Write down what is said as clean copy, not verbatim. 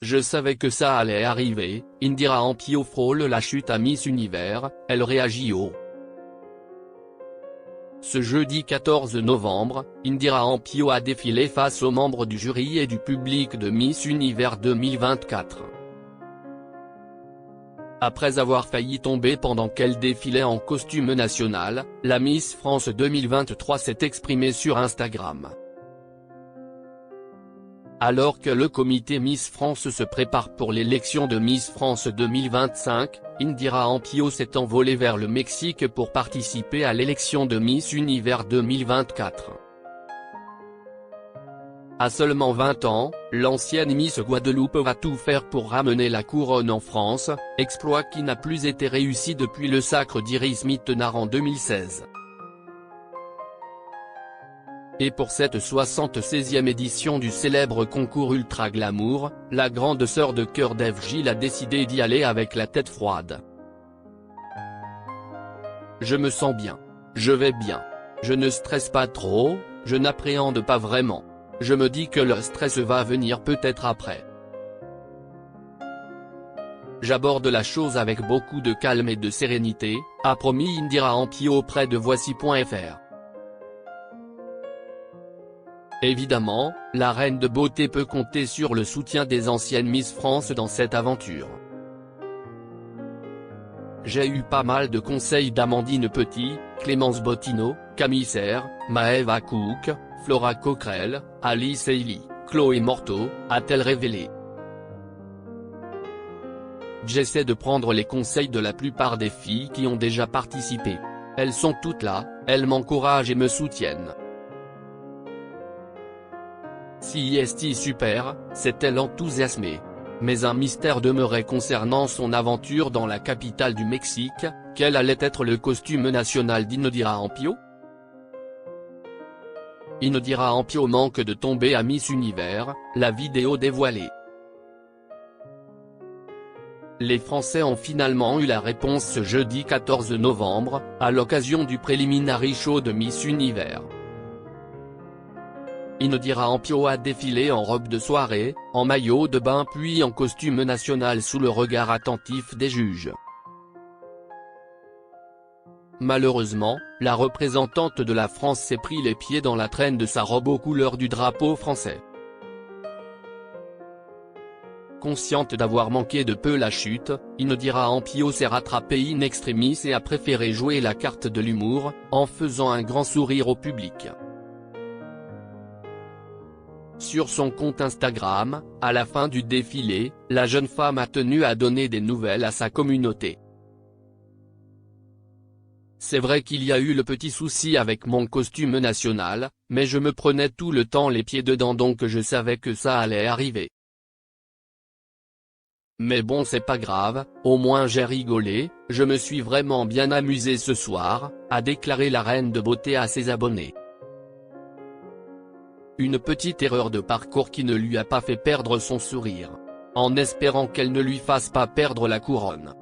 Je savais que ça allait arriver. Indira Ampio frôle la chute à Miss Univers, elle réagit au. Ce jeudi 14 novembre, Indira Ampio a défilé face aux membres du jury et du public de Miss Univers 2024. Après avoir failli tomber pendant qu'elle défilait en costume national, la Miss France 2023 s'est exprimée sur Instagram. Alors que le comité Miss France se prépare pour l'élection de Miss France 2025, Indira Ampio s'est envolée vers le Mexique pour participer à l'élection de Miss Univers 2024. À seulement 20 ans, l'ancienne Miss Guadeloupe va tout faire pour ramener la couronne en France, exploit qui n'a plus été réussi depuis le sacre d'Iris Mittenard en 2016. Et pour cette 76e édition du célèbre concours Ultra Glamour, la grande sœur de cœur d'Ève Gilles a décidé d'y aller avec la tête froide. Je me sens bien. Je vais bien. Je ne stresse pas trop, je n'appréhende pas vraiment. Je me dis que le stress va venir peut-être après. J'aborde la chose avec beaucoup de calme et de sérénité, a promis Indira Ampio auprès de Voici.fr. Évidemment, la reine de beauté peut compter sur le soutien des anciennes Miss France dans cette aventure. J'ai eu pas mal de conseils d'Amandine Petit, Clémence Bottineau, Camille Serre, Maëva Cook, Flora Coquerel, Alice Hailey, Chloé Morteau, a-t-elle révélé. J'essaie de prendre les conseils de la plupart des filles qui ont déjà participé. Elles sont toutes là, elles m'encouragent et me soutiennent. Si est super, s'est-elle enthousiasmée. Mais un mystère demeurait concernant son aventure dans la capitale du Mexique, quel allait être le costume national d'Indira Ampio? Indira Ampio manque de tomber à Miss Univers, la vidéo dévoilée. Les Français ont finalement eu la réponse ce jeudi 14 novembre, à l'occasion du Preliminary Show de Miss Univers. Indira Ampio a défilé en robe de soirée, en maillot de bain puis en costume national sous le regard attentif des juges. Malheureusement, la représentante de la France s'est pris les pieds dans la traîne de sa robe aux couleurs du drapeau français. Consciente d'avoir manqué de peu la chute, Indira Ampio s'est rattrapée in extremis et a préféré jouer la carte de l'humour, en faisant un grand sourire au public. Sur son compte Instagram, à la fin du défilé, la jeune femme a tenu à donner des nouvelles à sa communauté. C'est vrai qu'il y a eu le petit souci avec mon costume national, mais je me prenais tout le temps les pieds dedans donc je savais que ça allait arriver. Mais bon c'est pas grave, au moins j'ai rigolé, je me suis vraiment bien amusé ce soir, a déclaré la reine de beauté à ses abonnés. Une petite erreur de parcours qui ne lui a pas fait perdre son sourire. En espérant qu'elle ne lui fasse pas perdre la couronne.